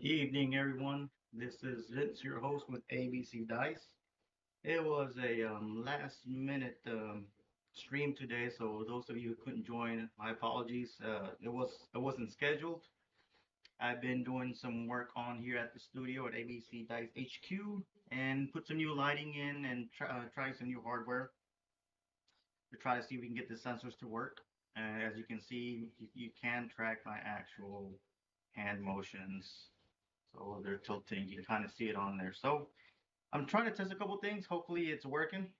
Good evening, everyone. This is Vince, your host with ABCDice. It was a last minute stream today, so those of you who couldn't join, my apologies. It wasn't scheduled. I've been doing some work on here at the studio at ABC Dice HQ and put some new lighting in and trying some new hardware to try to see if we can get the sensors to work. And as you can see, you can track my actual hand motions. So they're tilting. You can kind of see it on there. So I'm trying to test a couple things. Hopefully it's working.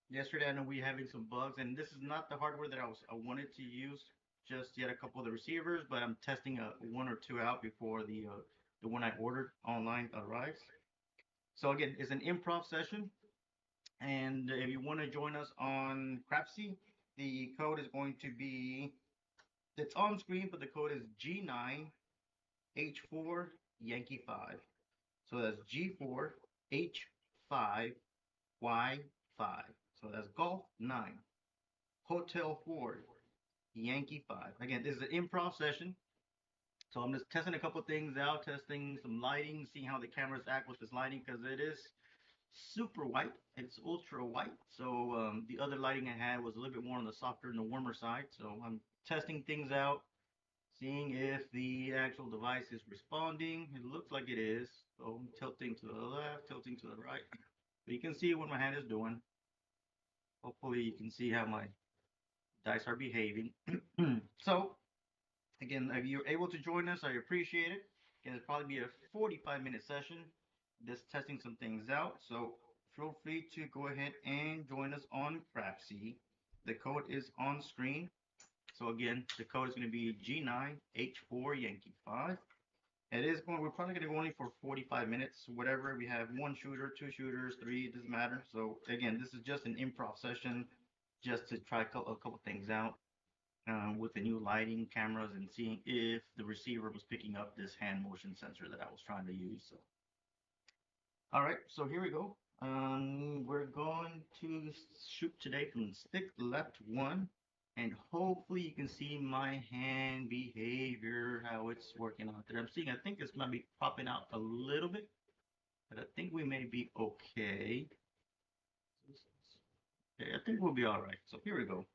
Yesterday I know we having some bugs, and this is not the hardware that I wanted to use just yet. A couple of the receivers, but I'm testing one or two out before the one I ordered online arrives. So again, it's an improv session, and if you want to join us on Crapsee, the code is going to be it's on screen, but the code is G9H4 Yankee 5. So that's G4H5Y5. So that's Golf 9, Hotel 4, Yankee 5. Again, this is an improv session. So I'm just testing a couple things out, testing some lighting, seeing how the cameras act with this lighting because it is super white. It's ultra white. So the other lighting I had was a little bit more on the softer and the warmer side. So I'm testing things out, seeing if the actual device is responding. It looks like it is. So I'm tilting to the left, tilting to the right. But you can see what my hand is doing. Hopefully you can see how my dice are behaving. So again, if you're able to join us, I appreciate it. Again, it'll probably be a 45-minute session, just testing some things out. So feel free to go ahead and join us on Crapsee. The code is on screen. So again, the code is going to be G9H4 Yankee 5. It is going. We're probably going to go only for 45 minutes, whatever. We have one shooter, two shooters, three. It doesn't matter. So again, this is just an improv session, just to try a couple things out with the new lighting, cameras, and seeing if the receiver was picking up this hand motion sensor that I was trying to use. So, all right. So here we go. We're going to shoot today from stick left one, and hopefully you can see my hand behavior, how it's working out there. I'm seeing, I think this might be popping out a little bit, but I think we may be okay. Okay, I think we'll be all right. So here we go.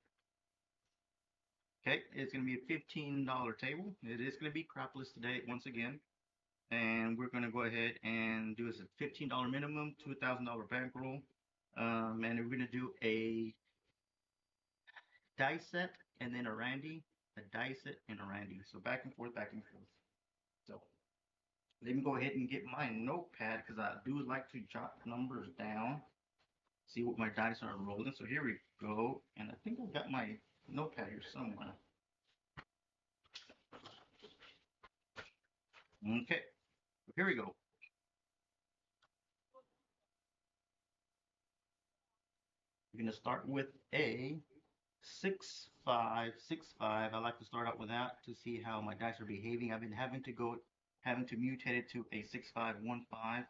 Okay, it's going to be a $15 table. It is going to be crapless today once again. And we're going to go ahead and do this at $15 minimum, $2,000 bankroll. And we're going to do a dice set and then a Randy, a dice set and a Randy. So back and forth, back and forth. So let me go ahead and get my notepad because I do like to jot numbers down, see what my dice are rolling. So here we go. And I think I've got my notepad here somewhere. Okay, so here we go. We're going to start with a 6-5-6-5. I like to start out with that to see how my dice are behaving. I've been having to mutate it to a 6-5-1-5.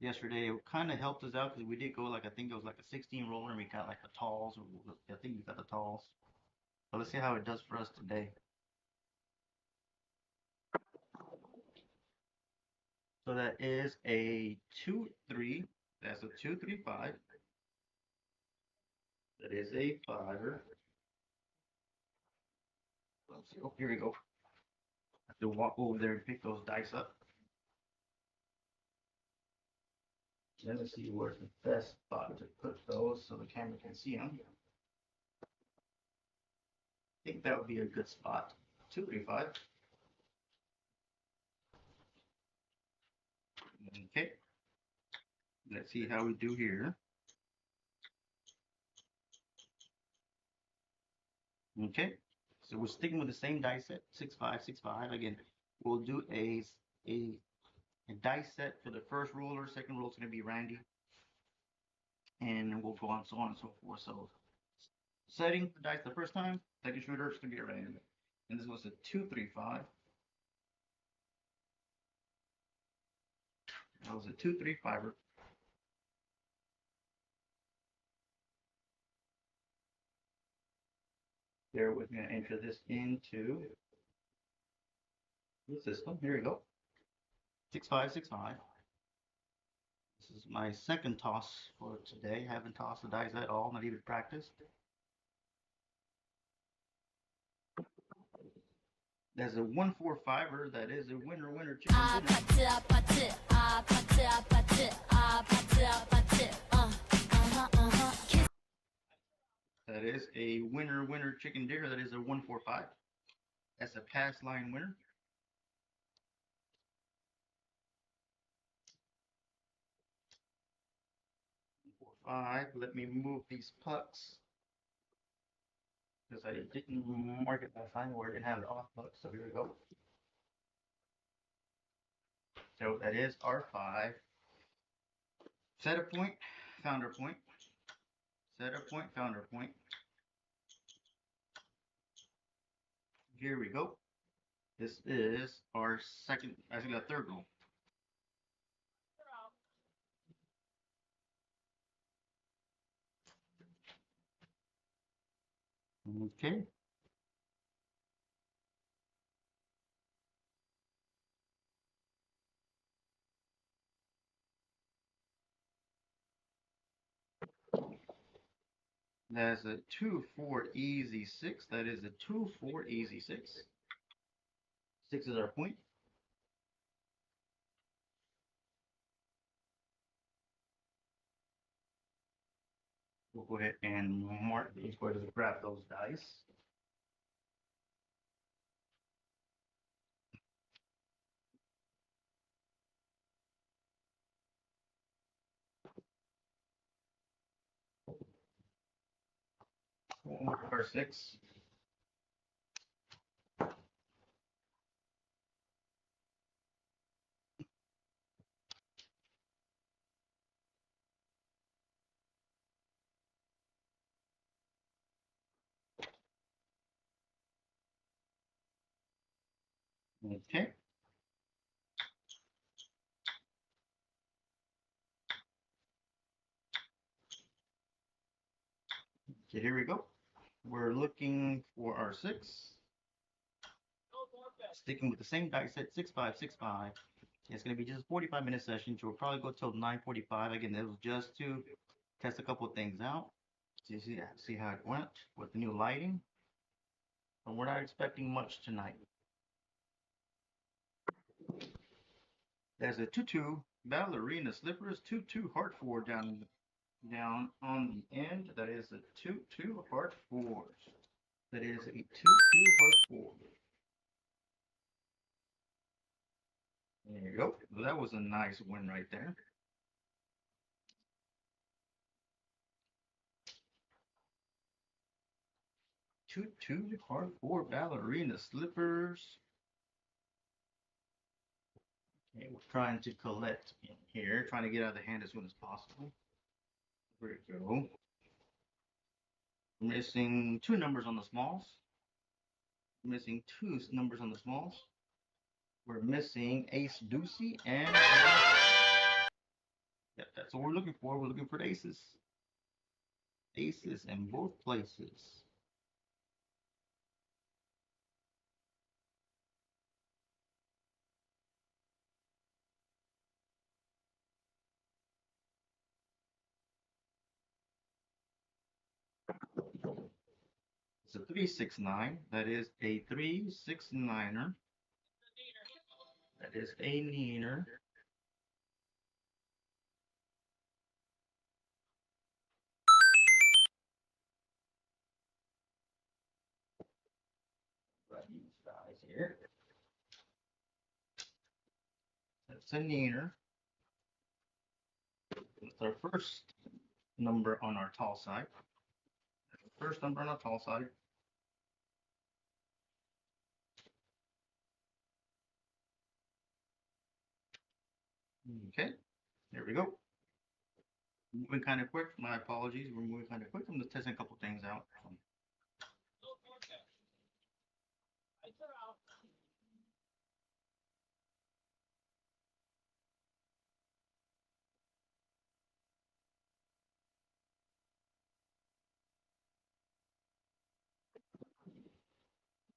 Yesterday it kind of helped us out because we did go like I think it was like a 16 roller and we got like the talls. I think we got the talls. So let's see how it does for us today. So that is a 2-3. That's a 2-3-5. That is a fiver. Let's see. Oh, here we go. I have to walk over there and pick those dice up. Let me see where's the best spot to put those so the camera can see them. I think that would be a good spot. 2-3-5. Okay. Let's see how we do here. Okay. So we're sticking with the same dice set, 6-5-6-5. Again, we'll do a dice set for the first roller. Second roll is going to be Randy. And we'll go on so on and so forth. So setting the dice the first time, second shooter is going to be a Randy. And this was a 2-3-5. That was a 2-3-5er. Bear with me, I enter this into the system. Here we go. 6565. This is my second toss for today. Haven't tossed the dice at all, not even practiced. There's a 145er that is a winner chicken dinner. That is a winner chicken dinner. That is a 145. That's a pass line winner. Five. Let me move these pucks because I didn't mark it last time where it didn't have the off puck. So here we go. So that is R5. Set a point, founder point. Set a point, founder point. Here we go. This is our second, actually our third roll. Okay. That's a 2-4 easy 6. That is a 2-4 easy 6. 6 is our point. We'll go ahead and mark these. Where does it grab those dice? We'll mark our 6. Okay. Okay, here we go. We're looking for our 6. Sticking with the same dice set, 6565. It's going to be just a 45-minute session, so we'll probably go till 9:45. Again, that was just to test a couple of things out. To see how it went with the new lighting. And we're not expecting much tonight. There's a 2-2 ballerina slippers, 2-2 heart 4 down on the end. That is a 2-2 heart 4. That is a 2-2 heart 4. There you go. That was a nice win right there. Two hardcore ballerina slippers. Okay, we're trying to collect in here, trying to get out of the hand as soon as possible. There we go. Missing 2 numbers on the smalls. Missing 2 numbers on the smalls. We're missing ace deucey and yep, that's what we're looking for. We're looking for aces. Aces in both places. It's a 369. That is a 369er. That is a neener. These guys here. That's a neener. That's our first number on our tall side. First number on our tall side. Okay, there we go. Moving kind of quick. My apologies. We're moving kind of quick. I'm just testing a couple things out.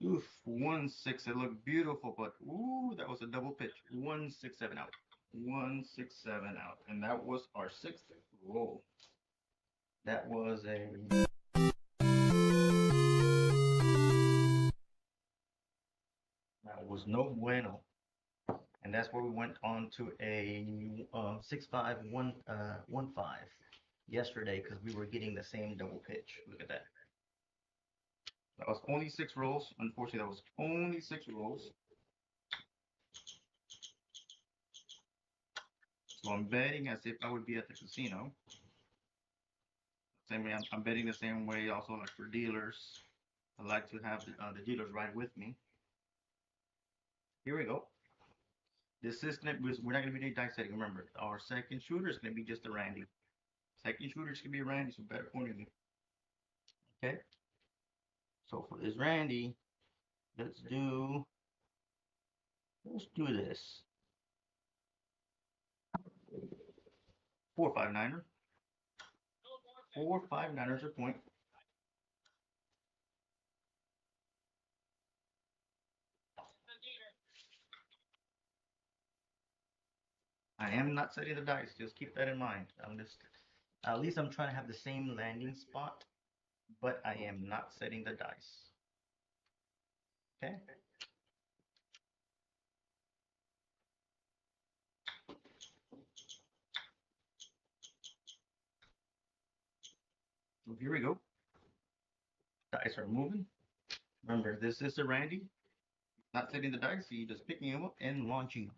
Oof, 1-6. It looked beautiful, but ooh, that was a double pitch. 1-6-7 out. 1-6-7 out, and that was our sixth roll. That was a that was no bueno, and that's where we went on to a 6-5-1-5 yesterday because we were getting the same double pitch. Look at that. That was only 6 rolls. Unfortunately, that was only 6 rolls. So I'm betting as if I would be at the casino. Same way, I'm betting the same way also like for dealers. I like to have the dealers ride with me. Here we go. This is gonna be, we're not gonna be doing dice setting. Remember, our second shooter is gonna be just a Randy. Second shooter is gonna be a Randy, so better accordingly. Okay. So for this Randy, let's do this. 4-5-9er. 4-5-9ers a point. I am not setting the dice. Just keep that in mind. I'm just, at least I'm trying to have the same landing spot, but I am not setting the dice. Okay. So here we go. Dice are moving. Remember, this is a Randy. Not setting the dice, so you're just picking them up and launching them.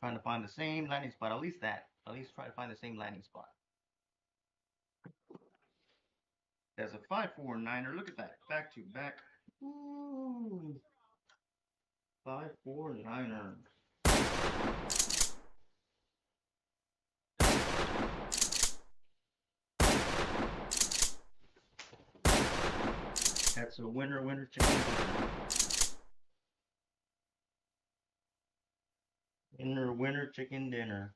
Trying to find the same landing spot, at least that. At least try to find the same landing spot. There's a 5-4-9er. Look at that. Back to back. Ooh. 5-4-9er. That's a winner, winner, chicken dinner. Winner, winner, chicken dinner.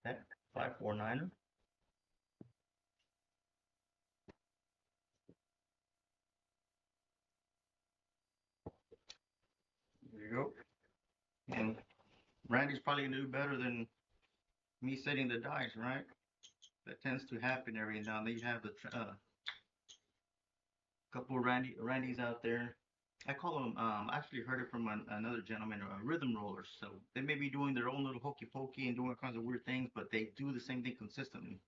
Okay. 5-4-9er. There you go. And Randy's probably gonna do better than me setting the dice, right? That tends to happen every now and then. You have the couple of Randys out there. I call them. I actually heard it from another gentleman, rhythm rollers. So they may be doing their own little hokey pokey and doing all kinds of weird things, but they do the same thing consistently.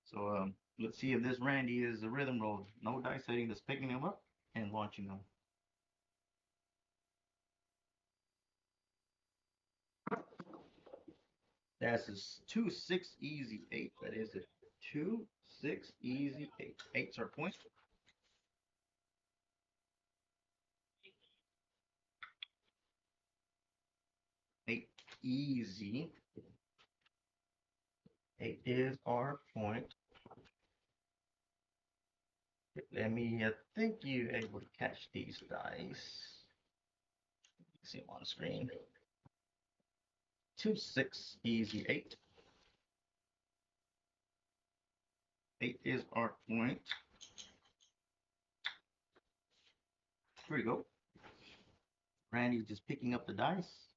So let's see if this Randy is a rhythm roller. No dice setting, just picking them up and launching them. That's a 2-6 easy 8. That is a 2-6 easy 8. 8's our point. Eight easy. 8 is our point. Let me think you're able to catch these dice. See them on the screen. 2-6 easy 8. 8 is our point. Here we go. Randy's just picking up the dice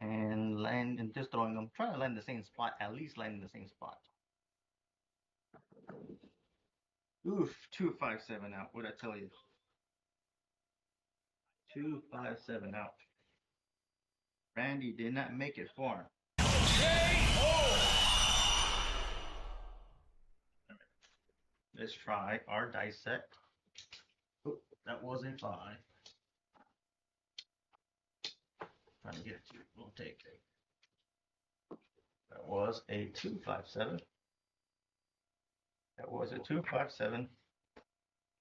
and just throwing them. Trying to land the same spot, at least landing the same spot. Oof, 2-5-7 out. What'd I tell you? 2-5-7 out. Randy did not make it far. Let's try our dice set. Oh, that was a 5. Trying to get it to you. We'll take it. That was a 2-5-7. That was a 2-5-7.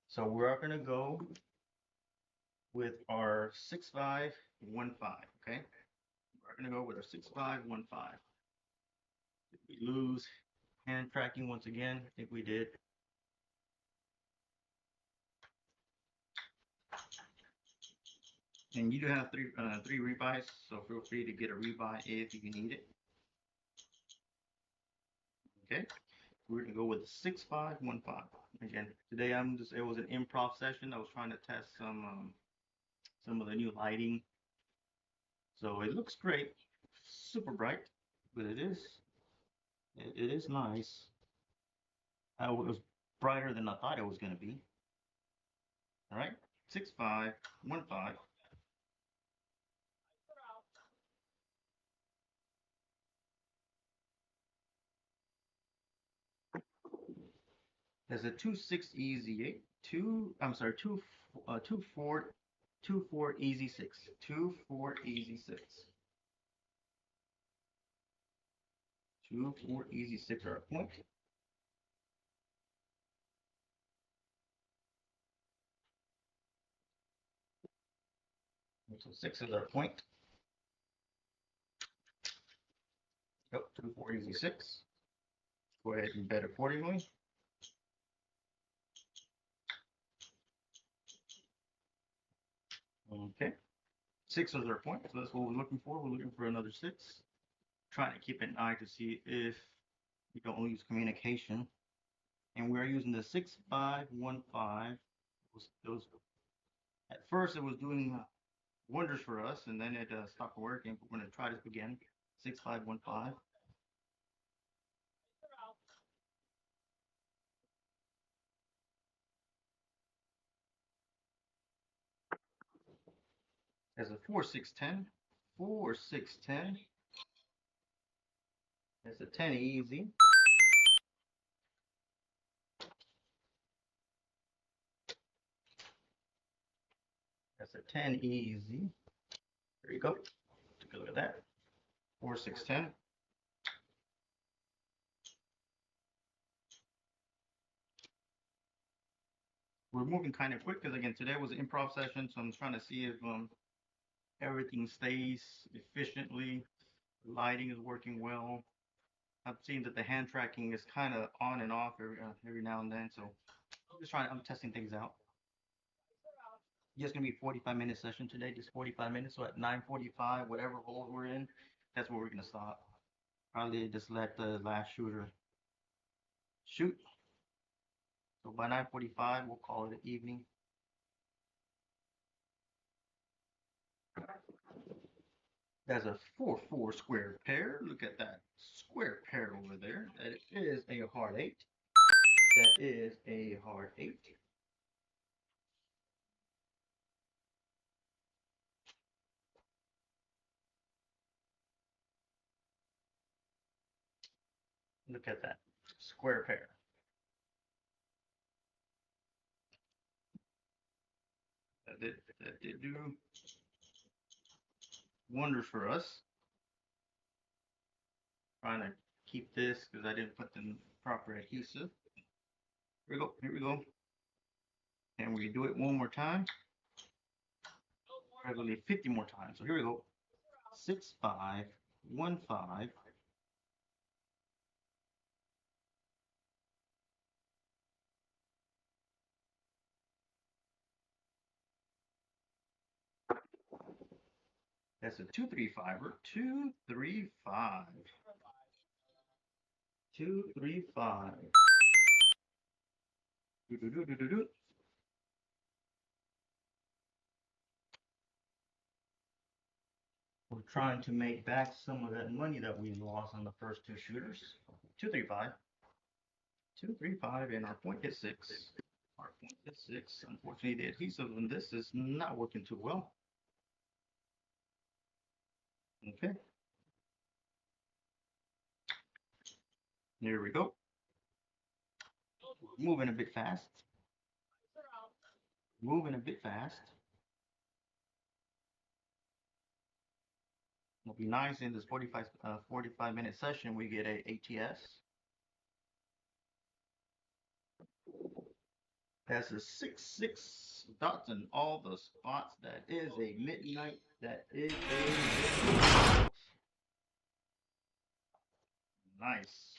So we're going to go with our 6-5-1-5. Okay, we're going to go with our 6-5-1-5. Did we lose hand tracking once again? I think we did. And you do have three rebuys, so feel free to get a rebuy if you need it. Okay, we're gonna go with 6-5-1-5. Again, today it was an improv session. I was trying to test some of the new lighting. So it looks great, super bright, but it is nice. It was brighter than I thought it was going to be. All right, 6515. There's a 2-6 easy 8, two. I'm sorry, 2-4 easy 6, 2-4 easy 6, 2-4 easy 6 are a point. So 6 is our point. Yep, 2-4 easy 6. Go ahead and bet accordingly. Okay. 6 is our point, so that's what we're looking for. We're looking for another 6. Trying to keep an eye to see if we don't lose communication. And we're using the 6515. At first it was doing wonders for us, and then it stopped working. We're going to try this again. 6515. There's a 4-6-10. 4-6-10. There's a 10 easy. That's a 10 easy. There you go. Take a look at that. 4-6-10. We're moving kind of quick because again today was an improv session, so I'm trying to see if everything stays efficiently. Lighting is working well. I've seen that the hand tracking is kind of on and off every now and then, so I'm testing things out. Just gonna be 45-minute session today, just 45 minutes. So at 9:45, whatever hole we're in, that's where we're gonna stop. Probably just let the last shooter shoot. So by 9:45, we'll call it an evening. That's a 4-4 square pair. Look at that square pair over there. That is a hard 8. That is a hard 8. Look at that square pair. That did do wonders for us. Trying to keep this because I didn't put the proper adhesive. Here we go. Here we go. And we do it one more time. Probably 50 more times. So here we go. 6515. That's a 2-3-5er. 2-3-5. 2-3-5. Do do do do do do. We're trying to make back some of that money that we lost on the first two shooters. 2-3-5. 2-3-5, and our point is 6. Our point is 6. Unfortunately, the adhesive on this is not working too well. Okay. Here we go. Moving a bit fast. Moving a bit fast. It'll be nice in this 45-minute session. We get a ATS. That's a 6-6 dots in all the spots. That is a midnight. That is a midnight. Nice.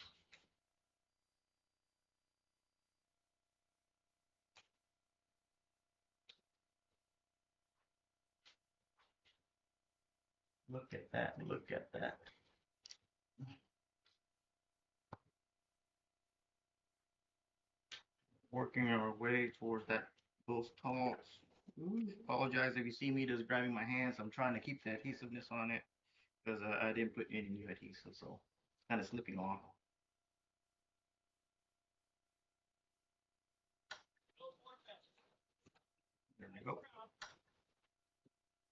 Look at that. Look at that. Working our way towards those talks. Ooh, apologize if you see me just grabbing my hands. I'm trying to keep the adhesiveness on it because I didn't put any new adhesive, so it's kind of slipping off. There we go.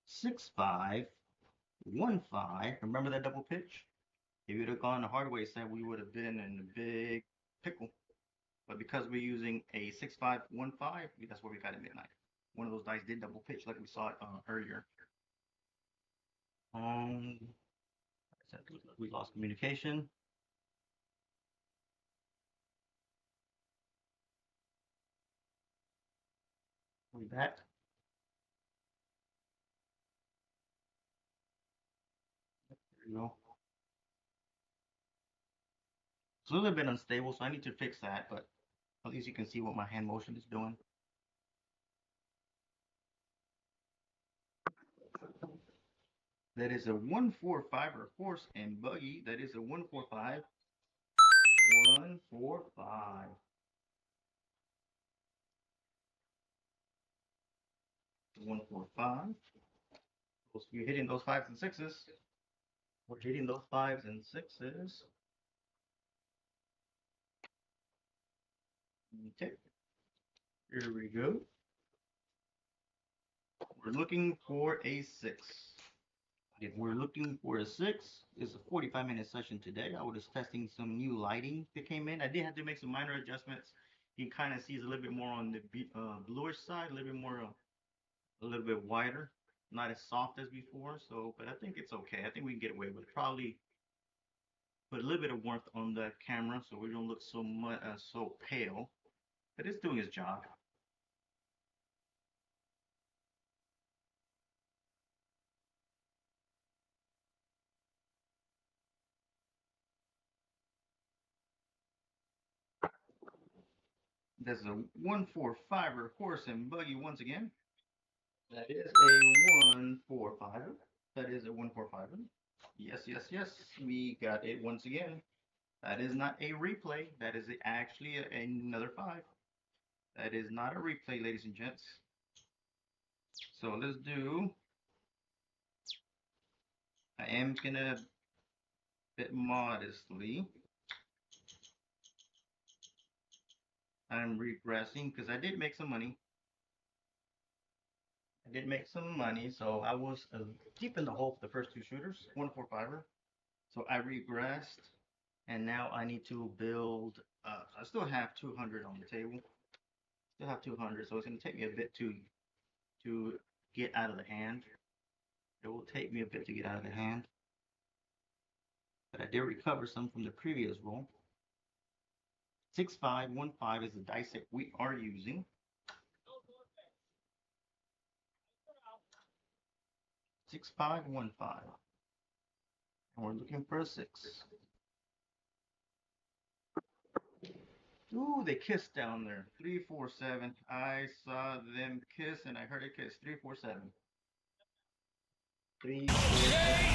6515. Remember that double pitch? If you'd have gone the hard way set, we would have been in a big pickle. But because we're using a 6515, that's what we got at midnight. One of those dice did double pitch like we saw it earlier. Um, we lost communication. We back. There you go. It's a little bit unstable, so I need to fix that, but at least you can see what my hand motion is doing. That is a 145 horse and buggy. That is a 145. 145. 145. So you're hitting those fives and sixes. We're hitting those fives and sixes. Okay. Here we go. We're looking for a six. If we're looking for a six, it's a 45-minute session today. I was testing some new lighting that came in. I did have to make some minor adjustments. You kind of see it's a little bit more on the bluish side, a little bit more, a little bit wider, not as soft as before. So, but I think it's okay. I think we can get away with it. Probably put a little bit of warmth on the camera so we don't look so much so pale. But it's doing its job. There's a 145 horse and buggy once again. That is a 145. That is a 145. Yes, yes, yes. We got it once again. That is not a replay. That is actually another five. That is not a replay, ladies and gents. So let's do. I am gonna bit modestly. I'm regressing because I did make some money. I did make some money, so I was deep in the hole for the first two shooters, 145. So I regressed, and now I need to build. I still have 200 on the table. Still have 200, so it's going to take me a bit to get out of the hand. It will take me a bit to get out of the hand, but I did recover some from the previous roll. 6515 is the dice that we are using. 6515, and we're looking for a six. Ooh, they kissed down there. 347. I saw them kiss and I heard a kiss. 347. 347.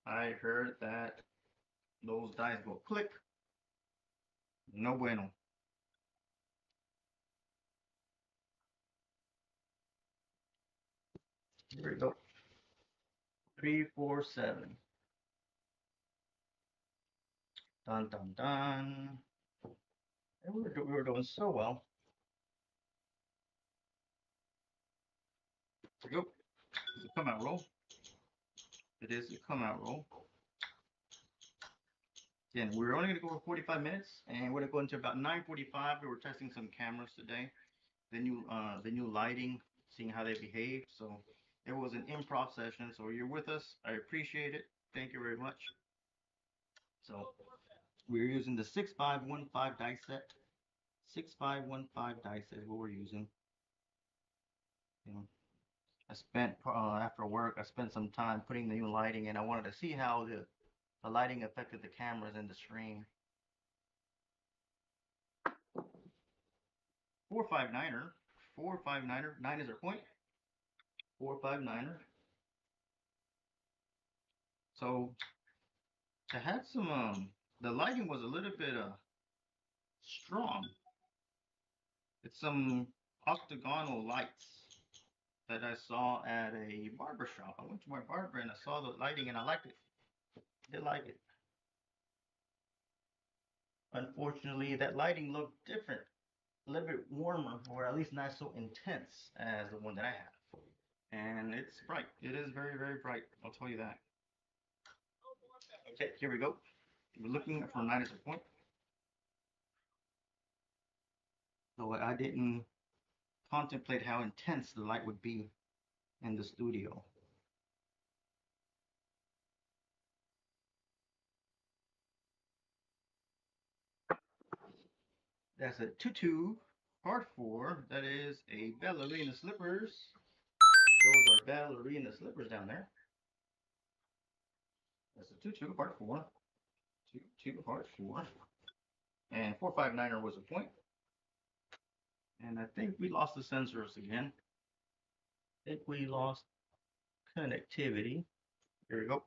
I heard that those dice go click. No bueno. Here we go. 347. Dun dun dun. And we were doing so well. Here we go. It's a come out roll. It is a come out roll. Again, we're only going to go for 45 minutes, and we're going to go into about 9:45. We were testing some cameras today, the new lighting, seeing how they behave. So it was an improv session. So you're with us. I appreciate it. Thank you very much. So we're using the 6515 dice set. 6515 dice is what we're using. You know, I spent after work. I spent some time putting the new lighting in. I wanted to see how the lighting affected the cameras and the stream. 459er, 459er. 9 is our point. 459er. So I had some the lighting was a little bit strong. It's some octagonal lights that I saw at a barber shop. I went to my barber and I saw the lighting and I liked it. Did like it. Unfortunately, that lighting looked different, a little bit warmer, or at least not so intense as the one that I have. And it's bright. It is very, very bright. I'll tell you that. Okay, here we go. We're looking for 9 as a point. So I didn't contemplate how intense the light would be in the studio. That's a 2-2 part 4. That is a ballerina slippers. Those are ballerina slippers down there. That's a 2-2 part 4. 2-2 part 4. And 459er was a point. And I think we lost the sensors again. I think we lost connectivity. Here we go.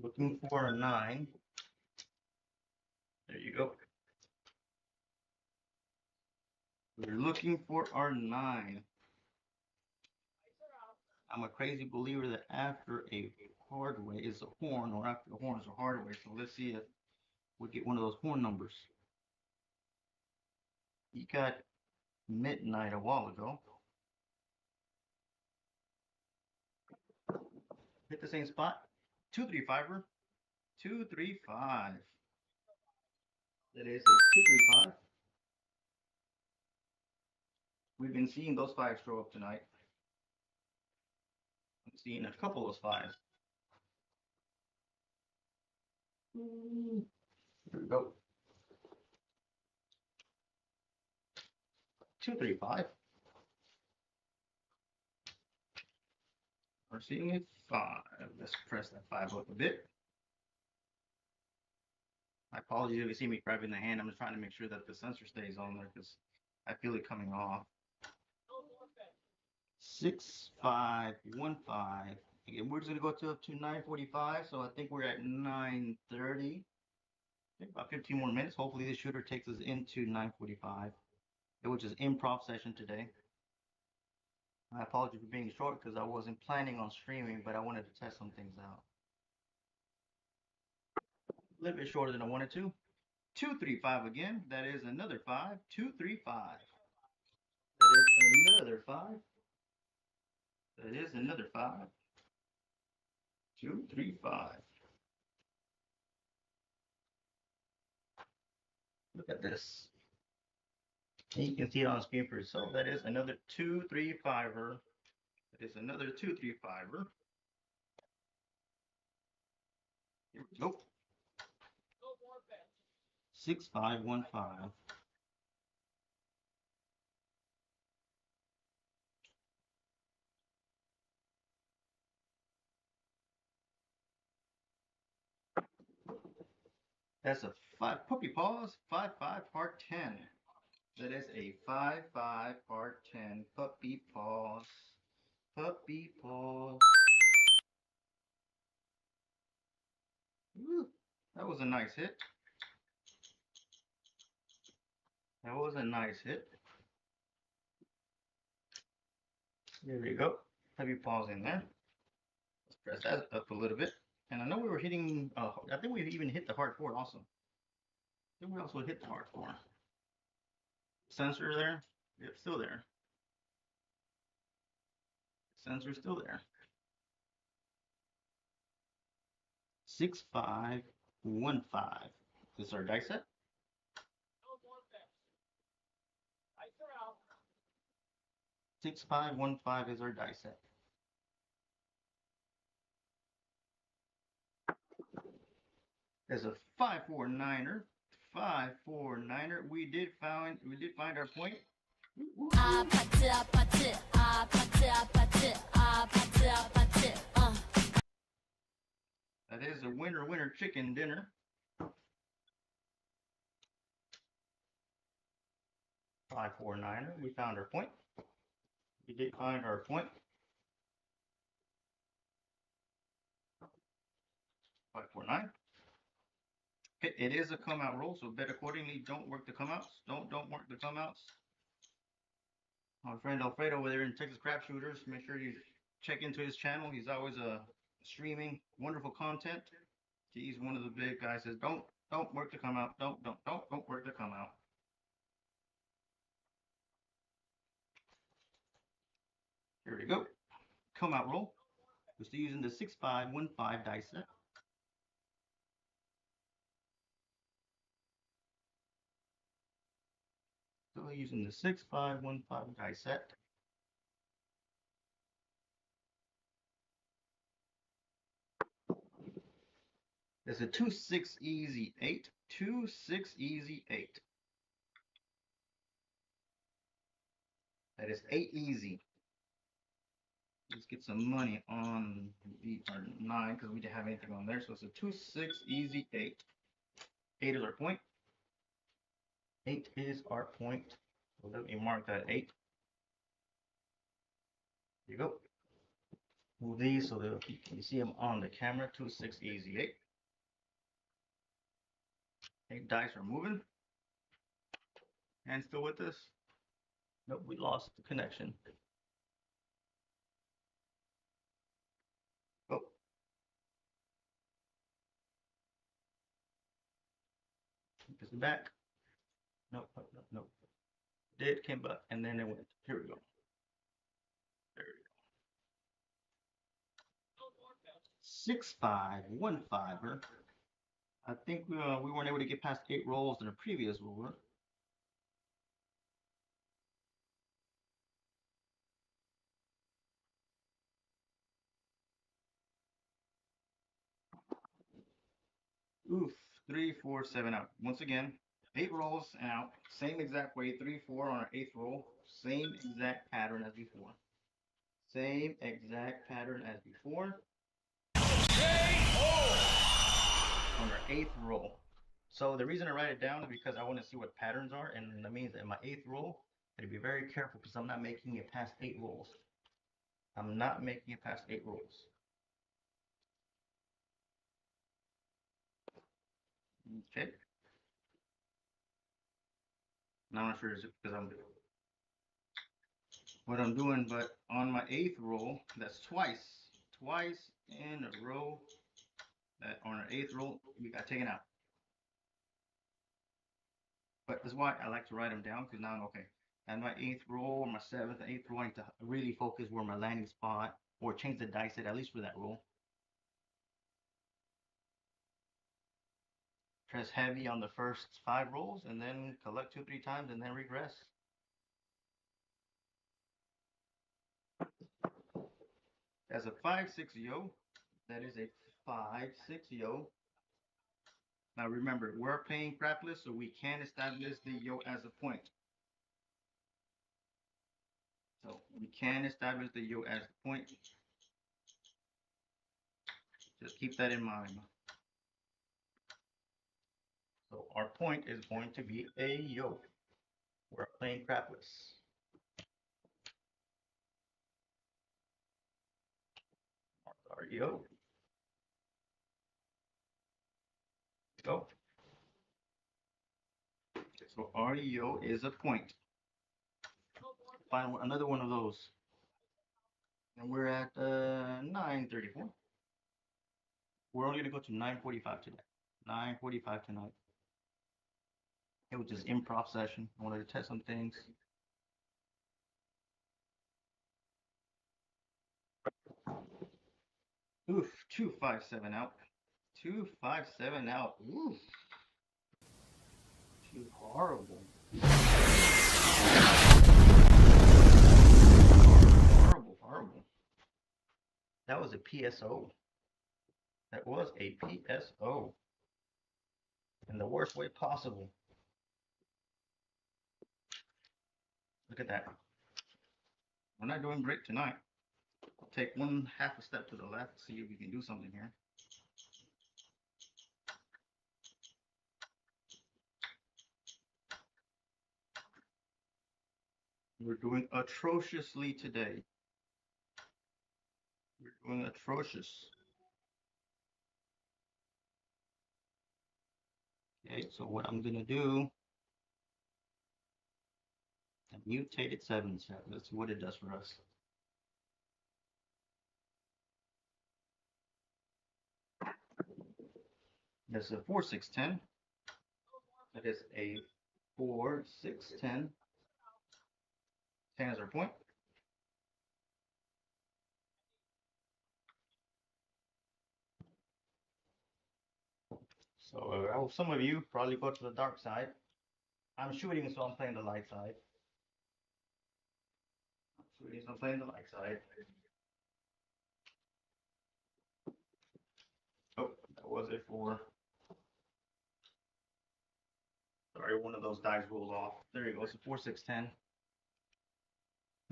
Looking for a 9. There you go. We're looking for our 9. I'm a crazy believer that after a hard way is a horn, or after the horn is a hard way. So let's see if we get one of those horn numbers. You got midnight a while ago. Hit the same spot. 235er. 235. That is a 235. We've been seeing those 5s show up tonight. I'm seeing a couple of 5s. Here we go. 235. We're seeing a 5. Let's press that 5 up a bit. My apologies if you see me grabbing the hand. I'm just trying to make sure that the sensor stays on there because I feel it coming off. 6515. Again, we're just gonna go up to 9:45, so I think we're at 9:30. About 15 more minutes. Hopefully, this shooter takes us into 9:45, which is improv session today. I apologize for being short because I wasn't planning on streaming, but I wanted to test some things out. A little bit shorter than I wanted to. 235 again. That is another 5. 235. That is another 5. That is another 5. 235. Look at this. And you can see it on screen for yourself. That is another 235er. That is another 235er. Here we go. 6515. That's a 5 puppy paws. 5-5 part 10. That is a 5-5 part 10 puppy paws. Puppy paws. Woo, that was a nice hit. That was a nice hit. There we go. Puppy paws in there. Let's press that up a little bit. And I know we were hitting, I think we even hit the hard 4 also. I think we also hit the hard 4. Sensor there? Yep, still there. Sensor still there. 6515. This is our dice set. 6515 is our dice set. There's a 549er. 549er. We did find our point. That is a winner chicken dinner. 549er. We found our point. We did find our point. 549. Okay, it is a come out roll, so bet accordingly. Don't work the come outs. Don't work the come outs. My friend Alfredo over there in Texas Crap Shooters, make sure you check into his channel. He's always streaming wonderful content. He's one of the big guys. Says don't work the come out. Don't work the come out. Here we go. Come out roll. We're still using the 6515 dice set. Still using the 6515 dice set. There's a 2-6 easy 8. 2-6 easy 8. That is 8 easy. Let's get some money on the 9 because we didn't have anything on there. So it's a 2-6 easy 8. 8 is our point. 8 is our point. So let me mark that 8. Here you go. Move these so that you can see them on the camera. 2-6 easy 8. 8 dice are moving. And still with us? Nope, we lost the connection. Oh. This is back. Nope. Did came back and then it went. Here we go. There we go. 6515. I think we weren't able to get past 8 rolls in the previous roller. Oof, 3, 4, 7 out. Once again, 8 rolls out. Same exact way, 3, 4 on our 8th roll. Same exact pattern as before. Same exact pattern as before. On our 8th roll. So the reason I write it down is because I want to see what patterns are, and that means that in my 8th roll, I have to be very careful because I'm not making it past 8 rolls. I'm not making it past 8 rolls. Okay. Now I'm not sure it's because I'm what I'm doing, but on my 8th roll, that's twice in a row that on our 8th roll we got taken out. But that's why I like to write them down because now I'm okay. And my 8th roll, my 7th and 8th roll, I need to really focus where my landing spot or change the dice set at least for that roll. Press heavy on the first 5 rolls and then collect 2-3 times and then regress. That's a 5-6 yo. That is a 5-6 yo. Now remember, we're playing Crapless, so we can establish the yo as a point. So we can establish the yo as a point. Just keep that in mind. So our point is going to be a yo. We're playing Crapless. Our yo. Go. So our yo is a point. Find another one of those. And we're at 9:34. We're only going to go to 9:45 today. 9:45 tonight. It was just improv session. I wanted to test some things. Oof, 257 out. 257 out. Oof. Too horrible. Horrible. That was a PSO. That was a PSO. In the worst way possible. Look at that. We're not doing great tonight. I'll take one half a step to the left, see if we can do something here. We're doing atrociously today. We're doing atrocious. Okay, so what I'm gonna do, a mutated 7 set. Let's see what it does for us. That's a 4, 6, 10. That is a 4, 6, 10. 10 is our point. So some of you probably go to the dark side. I'm shooting, so I'm playing the light side. I'm shooting, so I'm playing the light side. Oh, that was a 4. Sorry, one of those dice rolled off. There you go. It's a 4, 6, 10.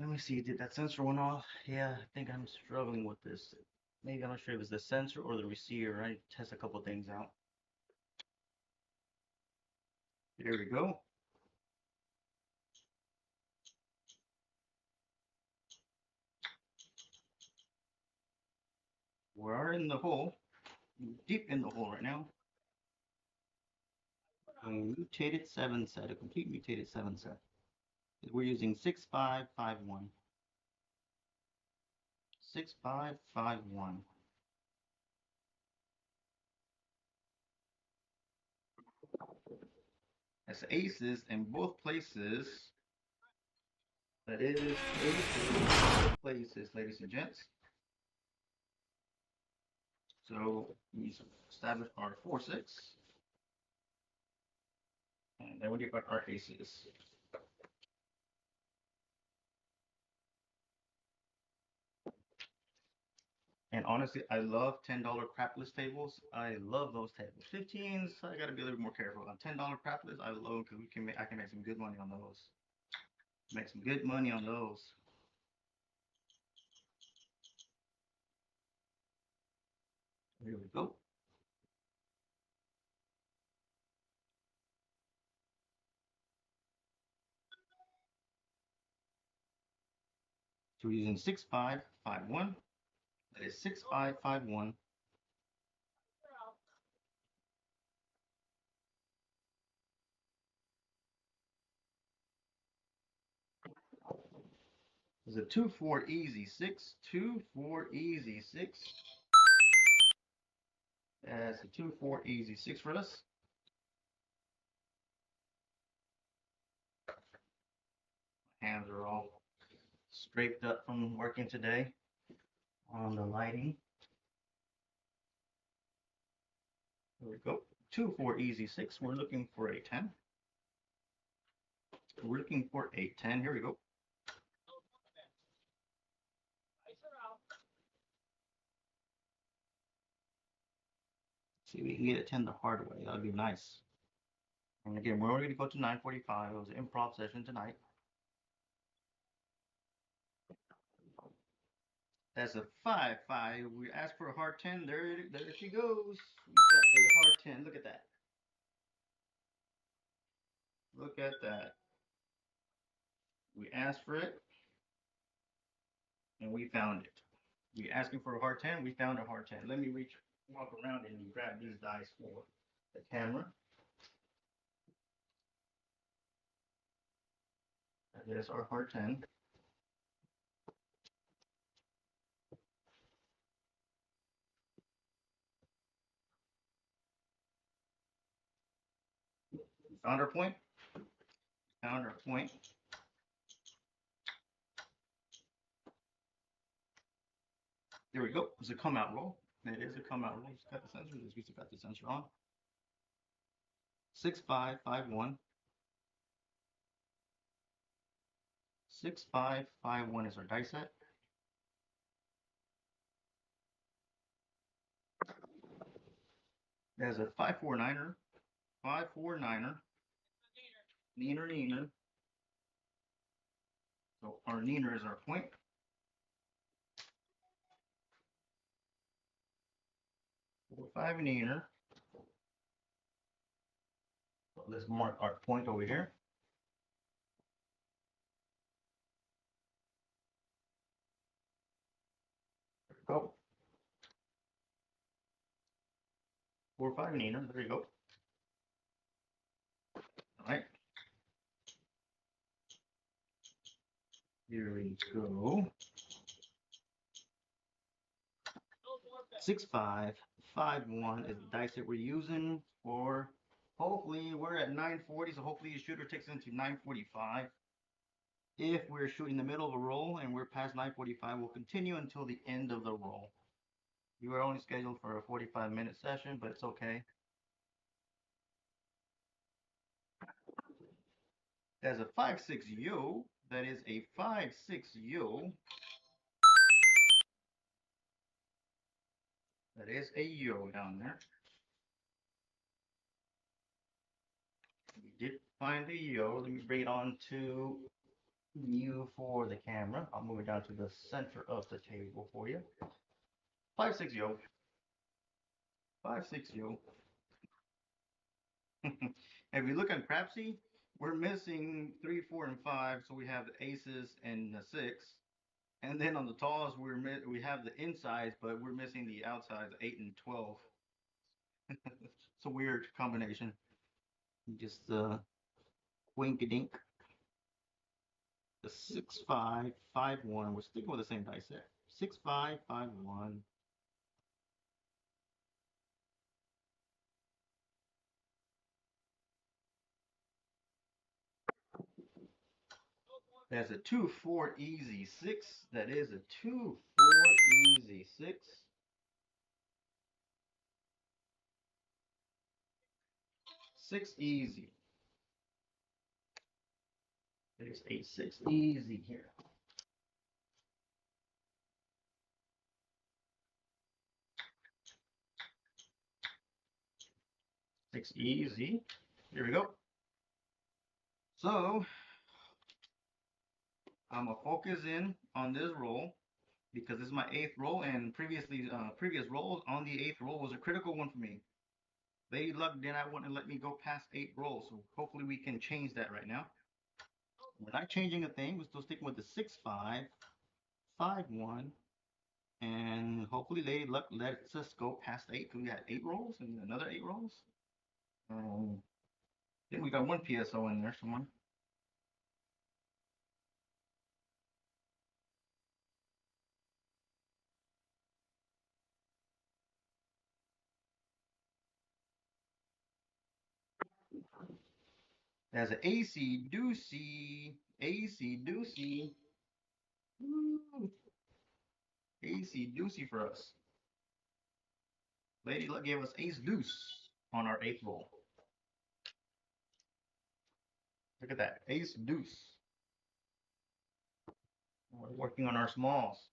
Let me see. Did that sensor one off? Yeah, I think I'm struggling with this. Maybe I'm not sure if it's the sensor or the receiver. I test a couple things out. Here we go. We're in the hole, deep in the hole right now. A mutated 7 set, a complete mutated 7 set. We're using 6551. 6551. That's aces in both places. That is aces in both places, ladies and gents. So we establish our 4, 6. And then we get our aces. And honestly, I love $10 crapless tables. I love those tables. 15s, I gotta be a little more careful. On $10 crapless, I love because I can make some good money on those. Make some good money on those. Here we go. So we're using 6551. That is 6551. It's a 2-4 easy 6. 2-4 easy 6. That's a 2-4 easy 6 for us. Hands are all scraped up from working today on the lighting. Here we go. 2-4 easy 6. We're looking for a 10. We're looking for a 10. Here we go. See if we can get a 10 the hard way. That would be nice. And again, we're already going to go to 9:45. It was an improv session tonight. That's a 5, 5. We asked for a hard 10. There she goes. We got a hard 10. Look at that. Look at that. We asked for it, and we found it. We asking for a hard 10. We found a hard 10. Let me walk around and grab these dice for the camera. That is our hard 10. Found our point. Found our point. There we go. It's a come out roll. It is a come out roll. Just got the sensor. Just got the sensor on. 6551. 6551 is our dice set. There's a 549er. 549er. Neener. So our neener is our point. So 5 neener. So let's mark our point over here. There we go. 4, 5 neener. There you go. Here we go. 6551 is the dice that we're using for. Hopefully, we're at 940, so hopefully the shooter takes into 945. If we're shooting the middle of a roll and we're past 945, we'll continue until the end of the roll. You were only scheduled for a 45-minute session, but it's okay. There's a 5-6 yo. That is a 5-6 yo. That is a yo down there. We did find a yo. Let me bring it on to you for the camera. I'll move it down to the center of the table for you. 5-6 yo. 5-6 yo. If you look on Crapsee, we're missing 3, 4, and 5, so we have the aces and the 6. And then on the talls, we have the insides, but we're missing the outsides, 8 and 12. It's a weird combination. Just wink a dink. The 6-5-5-1. We're sticking with the same dice there. 6-5-5-1. That's a 2-4 easy 6. That is a 2-4 easy 6. 6 easy. There's a 6 easy here. 6 easy. Here we go. So I'm gonna focus in on this roll because this is my 8th roll, and previous rolls on the 8th roll was a critical one for me. Lady Luck did not want to let me go past 8 rolls, so hopefully we can change that right now. We're not changing a thing. We're still sticking with the 6-5-5-1, and hopefully Lady Luck lets us go past 8 because we had 8 rolls and another 8 rolls. I think we got one PSO in there somewhere. There's an ABCDice. ABCDice. ABCDice for us. Lady Luck gave us ace deuce on our 8th roll. Look at that, ace deuce. We're working on our smalls.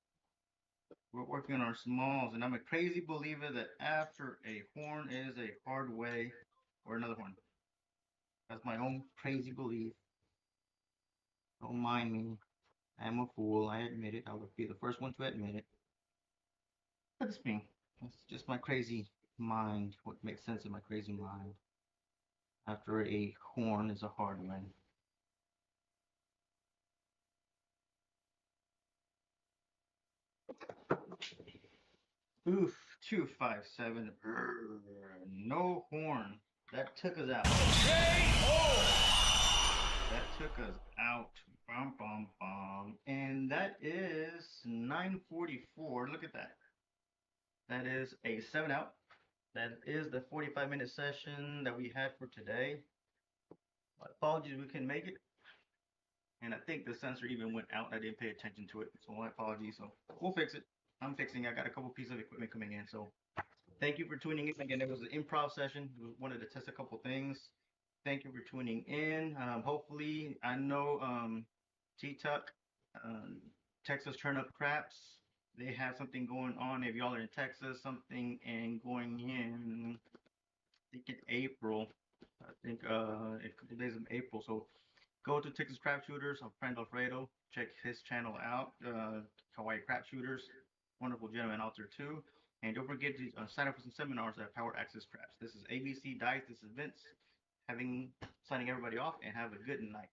We're working on our smalls, and I'm a crazy believer that after a horn is a hard way or another horn. That's my own crazy belief. Don't mind me. I'm a fool. I admit it. I would be the first one to admit it. But it's me. It's just my crazy mind. What makes sense in my crazy mind. After a horn is a hard one. Oof, 257. No horn. That took us out. That took us out. Bum, bum, bum. And that is 944. Look at that. That is a 7 out. That is the 45-minute session that we had for today. My apologies, we couldn't make it. And I think the sensor even went out. I didn't pay attention to it. So my apologies. So we'll fix it. I'm fixing. I got a couple pieces of equipment coming in. So thank you for tuning in. Again, it was an improv session. We wanted to test a couple things. Thank you for tuning in. Hopefully, I know T-Tuck, Texas Turnip Craps, they have something going on. If y'all are in Texas, something and going in, I think in April. I think a couple days in April. So go to Texas Crap Shooters. Our friend Alfredo. Check his channel out. Hawaii Crap Shooters. Wonderful gentleman out there too. And don't forget to sign up for some seminars at Power Access Craps. This is ABCDice. This is Vince. Signing everybody off, and have a good night.